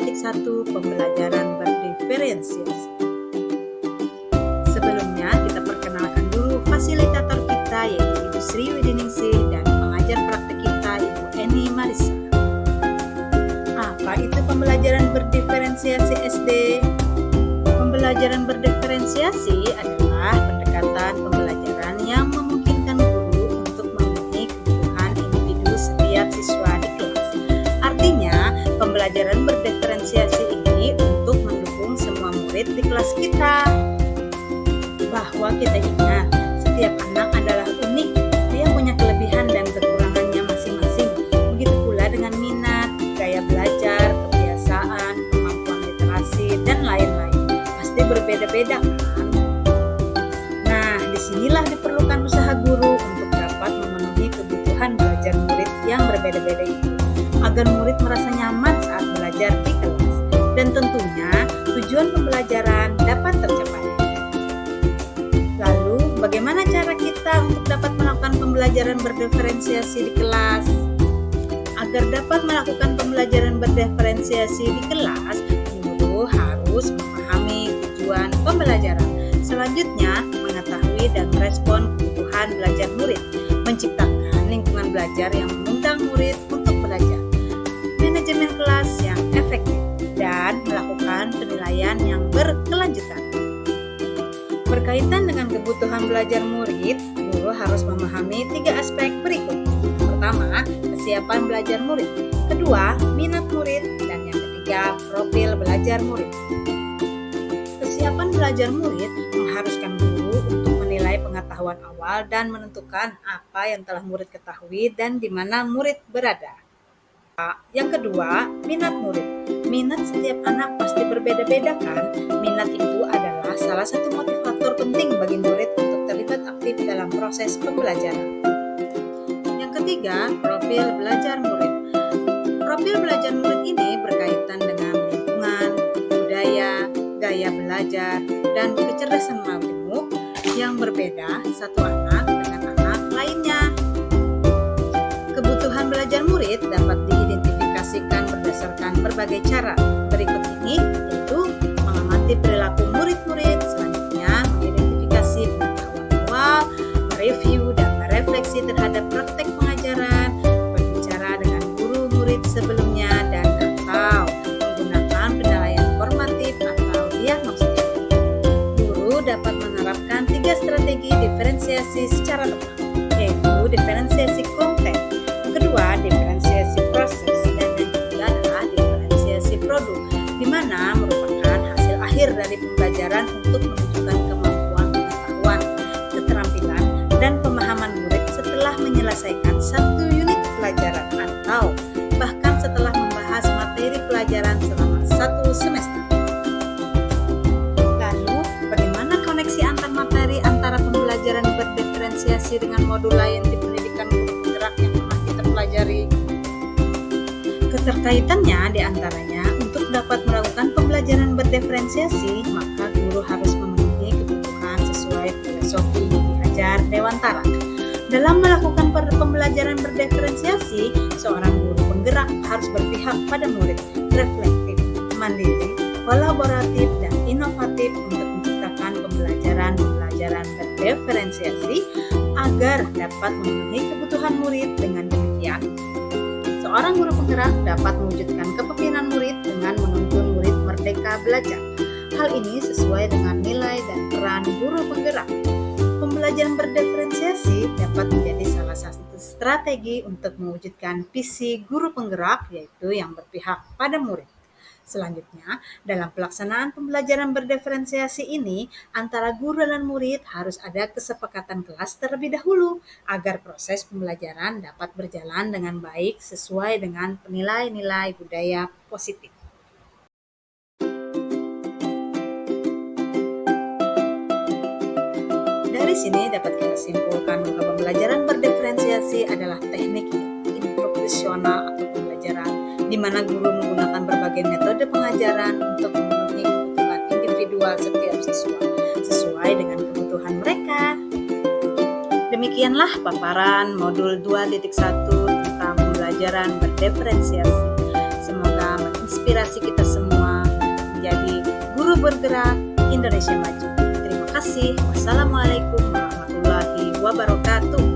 2.1 Pembelajaran berdiferensiasi. Sebelumnya kita perkenalkan dulu fasilitator kita yaitu Ibu Sri Widiningsih dan pengajar praktik kita Ibu Eni Marisa. Apa itu pembelajaran berdiferensiasi SD? Pembelajaran berdiferensiasi adalah pendekatan pembelajaran yang memungkinkan guru untuk memenuhi kebutuhan individu setiap siswa di kelas. Artinya, pembelajaran berdiferensiasi ini untuk mendukung semua murid di kelas kita. Bahwa kita ingat, setiap anak adalah unik, dia punya kelebihan dan kekurangannya masing-masing. Begitu pula dengan minat, gaya belajar, kebiasaan, kemampuan literasi, dan lain-lain. Pasti berbeda-beda kan? Nah, disinilah diperlukan usaha guru untuk dapat memenuhi kebutuhan belajar murid yang berbeda-beda itu, agar murid merasa nyaman saat belajar di kelas, dan tentunya tujuan pembelajaran dapat tercapai. Lalu, bagaimana cara kita untuk dapat melakukan pembelajaran berdiferensiasi di kelas? Agar dapat melakukan pembelajaran berdiferensiasi di kelas, guru harus memahami tujuan pembelajaran. Selanjutnya, mengetahui dan merespon kebutuhan belajar murid, menciptakan lingkungan belajar yang mengundang murid untuk belajar, manajemen kelas yang efektif, dan melakukan penilaian yang berkelanjutan. Berkaitan dengan kebutuhan belajar murid, guru harus memahami 3 aspek berikut. Pertama, kesiapan belajar murid. Kedua, minat murid. Dan yang ketiga, profil belajar murid. Kesiapan belajar murid mengharuskan guru untuk menilai pengetahuan awal dan menentukan apa yang telah murid ketahui dan di mana murid berada. Yang kedua, minat murid. Minat setiap anak pasti berbeda-beda kan? Minat itu adalah salah satu motivator penting bagi murid untuk terlibat aktif dalam proses pembelajaran. Yang ketiga, profil belajar murid. Profil belajar murid ini berkaitan dengan lingkungan, budaya, gaya belajar, dan kecerdasan majemuk yang berbeda satu anak dengan anak lainnya. Kebutuhan belajar murid dapat diidentifikasikan berdasarkan berbagai cara. Berikut ini yaitu mengamati perilaku murid-murid, selanjutnya mengidentifikasi pengetahuan awal, mereview dan merefleksi terhadap praktek pengajaran, berbicara dengan guru murid sebelumnya, dan atau menggunakan penilaian formatif atau diagnostik. Guru dapat menerapkan 3 strategi diferensiasi secara tepat, yaitu diferensiasi konten, yang kedua diferensiasi proses, dan yang ketiga adalah diferensiasi produk, di mana merupakan hasil akhir dari pembelajaran untuk menunjukkan kemampuan pengetahuan, keterampilan, dan pemahaman murid setelah menyelesaikan satu unit pelajaran atau bahkan setelah membahas materi pelajaran selama 1 semester. Lalu, bagaimana koneksi antar materi antara pembelajaran berdiferensiasi dengan modul lain di pendidikan guru penggerak yang pernah kita pelajari? Keterkaitannya diantaranya untuk dapat melakukan pembelajaran berdiferensiasi, maka guru harus memenuhi kebutuhan sesuai filosofi diajar Dewantara. Dalam melakukan pembelajaran berdiferensiasi, seorang guru penggerak harus berpihak pada murid, reflektif, mandiri, kolaboratif, dan inovatif untuk menciptakan pembelajaran berdiferensiasi agar dapat memenuhi kebutuhan murid. Dengan demikian, seorang guru penggerak dapat mewujudkan kepemimpinan murid dengan menuntun murid merdeka belajar. Hal ini sesuai dengan nilai dan peran guru penggerak. Pembelajaran berdiferensiasi dapat menjadi salah satu strategi untuk mewujudkan visi guru penggerak, yaitu yang berpihak pada murid. Selanjutnya, dalam pelaksanaan pembelajaran berdiferensiasi ini, antara guru dan murid harus ada kesepakatan kelas terlebih dahulu agar proses pembelajaran dapat berjalan dengan baik sesuai dengan nilai-nilai budaya positif. Dari sini dapat kita simpulkan bahwa pembelajaran berdiferensiasi adalah teknik instruksional atau pembelajaran di mana guru menggunakan berbagai metode pengajaran untuk memenuhi kebutuhan individual setiap siswa sesuai dengan kebutuhan mereka. Demikianlah paparan modul 2.1 tentang pembelajaran berdiferensiasi. Semoga menginspirasi menginspirasi kita semua menjadi guru bergerak Indonesia Maju. Terima kasih. Wassalamualaikum warahmatullahi wabarakatuh.